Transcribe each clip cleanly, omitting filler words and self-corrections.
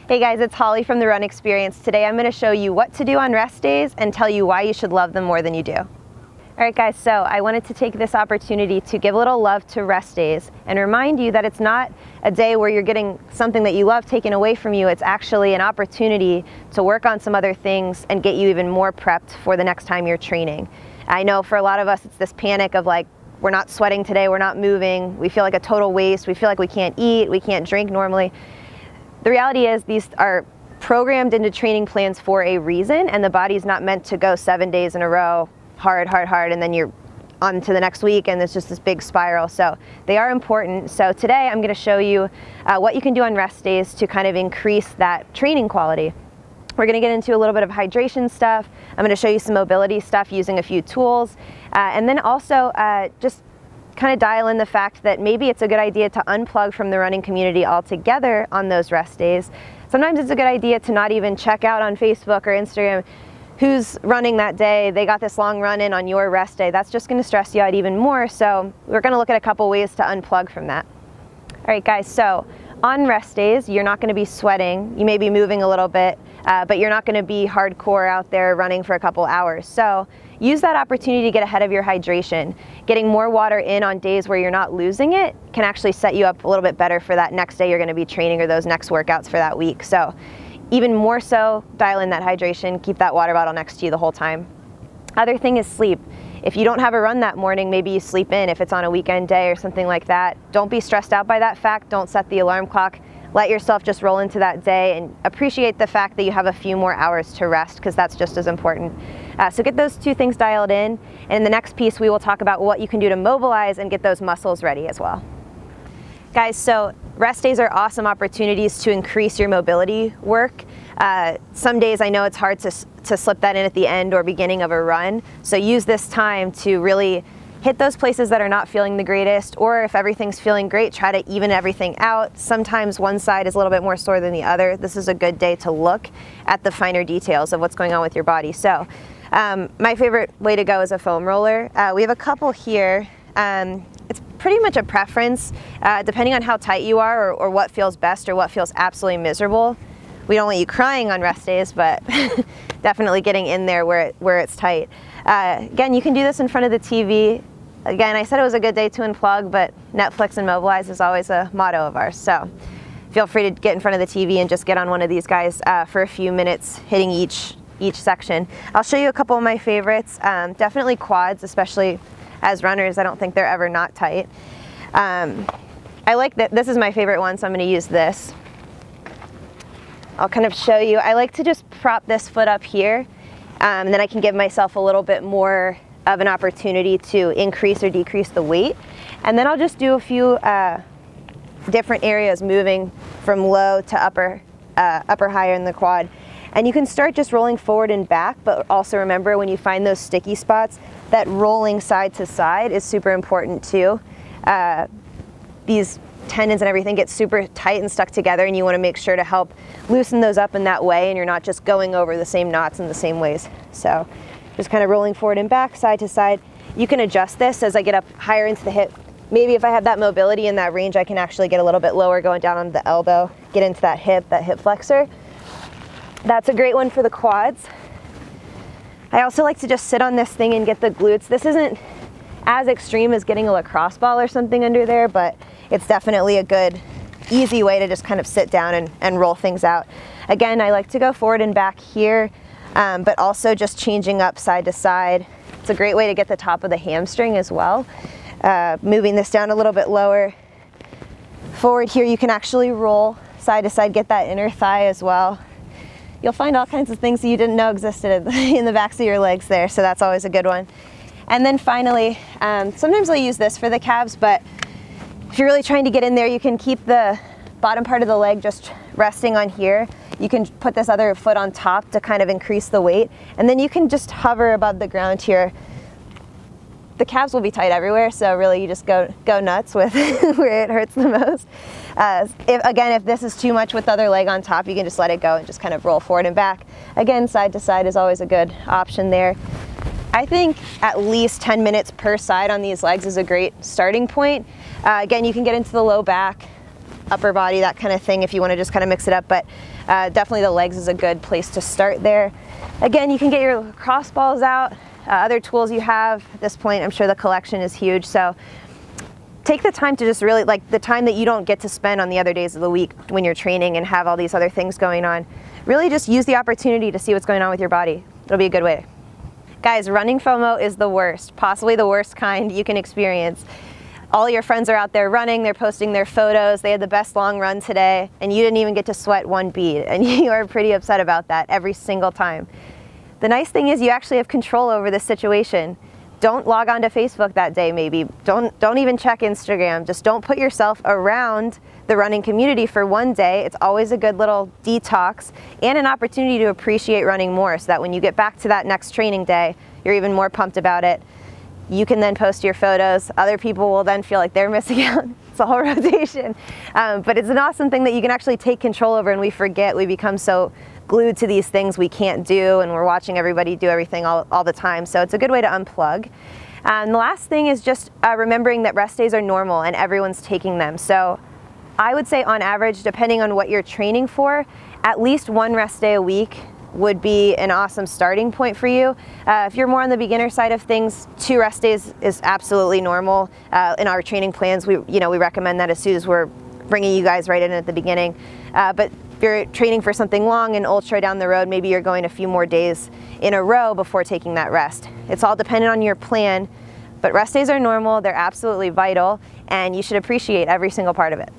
Hey guys, it's Holly from The Run Experience. Today I'm going to show you what to do on rest days and tell you why you should love them more than you do. Alright guys, so I wanted to take this opportunity to give a little love to rest days and remind you that it's not a day where you're getting something that you love taken away from you. It's actually an opportunity to work on some other things and get you even more prepped for the next time you're training. I know for a lot of us it's this panic of like, we're not sweating today, we're not moving, we feel like a total waste, we feel like we can't eat, we can't drink normally. The reality is these are programmed into training plans for a reason, and the body's not meant to go 7 days in a row, hard, and then you're on to the next week and it's just this big spiral. So they are important. So today I'm going to show you what you can do on rest days to kind of increase that training quality. We're going to get into a little bit of hydration stuff. I'm going to show you some mobility stuff using a few tools, and then also just kind of dial in the fact that maybe it's a good idea to unplug from the running community altogether on those rest days. Sometimes it's a good idea to not even check out on Facebook or Instagram who's running that day. They got this long run in on your rest day. That's just going to stress you out even more. So we're going to look at a couple ways to unplug from that. All right guys, so on rest days, you're not going to be sweating. You may be moving a little bit, but you're not going to be hardcore out there running for a couple hours. So use that opportunity to get ahead of your hydration. Getting more water in on days where you're not losing it can actually set you up a little bit better for that next day you're going to be training or those next workouts for that week. So even more so, dial in that hydration, keep that water bottle next to you the whole time. Other thing is sleep. If you don't have a run that morning, maybe you sleep in if it's on a weekend day or something like that. Don't be stressed out by that fact. Don't set the alarm clock. Let yourself just roll into that day and appreciate the fact that you have a few more hours to rest, because that's just as important. So get those two things dialed in, and in the next piece we will talk about what you can do to mobilize and get those muscles ready as well. Guys, so rest days are awesome opportunities to increase your mobility work. Some days I know it's hard to slip that in at the end or beginning of a run, so use this time to really hit those places that are not feeling the greatest, or if everything's feeling great, try to even everything out. Sometimes one side is a little bit more sore than the other. This is a good day to look at the finer details of what's going on with your body. So my favorite way to go is a foam roller. We have a couple here. It's pretty much a preference depending on how tight you are or what feels best or what feels absolutely miserable. We don't want you crying on rest days, but definitely getting in there where it's tight. Again, you can do this in front of the TV. Again, I said it was a good day to unplug, but Netflix and Mobilize is always a motto of ours. So feel free to get in front of the TV and just get on one of these guys for a few minutes, hitting each section. I'll show you a couple of my favorites. Definitely quads, especially as runners. I don't think they're ever not tight. I like that. This is my favorite one, so I'm going to use this. I'll kind of show you. I like to just prop this foot up here, and then I can give myself a little bit more of an opportunity to increase or decrease the weight. And then I'll just do a few different areas, moving from low to upper higher in the quad. And you can start just rolling forward and back, but also remember when you find those sticky spots, that rolling side to side is super important too. These tendons and everything get super tight and stuck together, and you want to make sure to help loosen those up in that way, and you're not just going over the same knots in the same ways. So just kind of rolling forward and back, side to side. You can adjust this as I get up higher into the hip. Maybe if I have that mobility in that range, I can actually get a little bit lower, going down on the elbow, get into that hip flexor. That's a great one for the quads. I also like to just sit on this thing and get the glutes. This isn't as extreme as getting a lacrosse ball or something under there, but it's definitely a good, easy way to just kind of sit down and roll things out. Again, I like to go forward and back here, but also just changing up side to side. It's a great way to get the top of the hamstring as well. Moving this down a little bit lower. Forward here, you can actually roll side to side, get that inner thigh as well. You'll find all kinds of things that you didn't know existed in the backs of your legs there, so that's always a good one. And then finally, sometimes I'll use this for the calves, but if you're really trying to get in there, you can keep the bottom part of the leg just resting on here. You can put this other foot on top to kind of increase the weight, and then you can just hover above the ground here. The calves will be tight everywhere, so really you just go nuts with where it hurts the most. If this is too much with the other leg on top, you can just let it go and just kind of roll forward and back. Again, side to side is always a good option there. I think at least 10 minutes per side on these legs is a great starting point. Again, you can get into the low back, upper body, that kind of thing, if you want to just kind of mix it up. But definitely the legs is a good place to start there. Again, you can get your lacrosse balls out, other tools you have. At this point, I'm sure the collection is huge. So take the time to just really, like the time that you don't get to spend on the other days of the week when you're training and have all these other things going on. Really just use the opportunity to see what's going on with your body. It'll be a good way. Guys, running FOMO is the worst, possibly the worst kind you can experience. All your friends are out there running, they're posting their photos, they had the best long run today, and you didn't even get to sweat one bead, and you are pretty upset about that every single time. The nice thing is you actually have control over this situation. Don't log on to Facebook that day maybe. Don't even check Instagram. Just don't put yourself around the running community for one day. It's always a good little detox and an opportunity to appreciate running more so that when you get back to that next training day, you're even more pumped about it. You can then post your photos. Other people will then feel like they're missing out. It's a whole rotation. But it's an awesome thing that you can actually take control over, and we forget. We become so glued to these things we can't do, and we're watching everybody do everything all the time. So it's a good way to unplug. And the last thing is just remembering that rest days are normal and everyone's taking them. So I would say on average, depending on what you're training for, at least one rest day a week would be an awesome starting point for you. If you're more on the beginner side of things, 2 rest days is absolutely normal. In our training plans, we recommend that as soon as we're bringing you guys right in at the beginning. But if you're training for something long and ultra down the road, maybe you're going a few more days in a row before taking that rest. It's all dependent on your plan, but rest days are normal, they're absolutely vital, and you should appreciate every single part of it.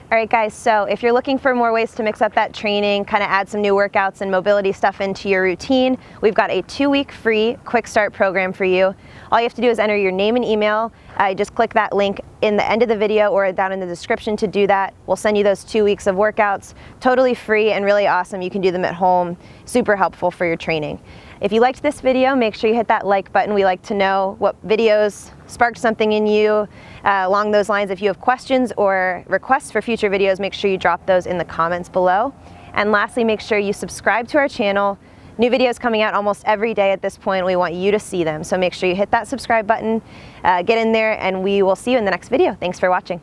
All right guys, so if you're looking for more ways to mix up that training, kind of add some new workouts and mobility stuff into your routine, we've got a 2-week free quick start program for you. All you have to do is enter your name and email. Just click that link in the end of the video or down in the description to do that. We'll send you those 2 weeks of workouts, totally free and really awesome. You can do them at home, super helpful for your training. If you liked this video, make sure you hit that like button. We like to know what videos sparked something in you along those lines. If you have questions or requests for future videos, make sure you drop those in the comments below. And lastly, make sure you subscribe to our channel. New videos coming out almost every day at this point. We want you to see them. So make sure you hit that subscribe button, get in there, and we will see you in the next video. Thanks for watching.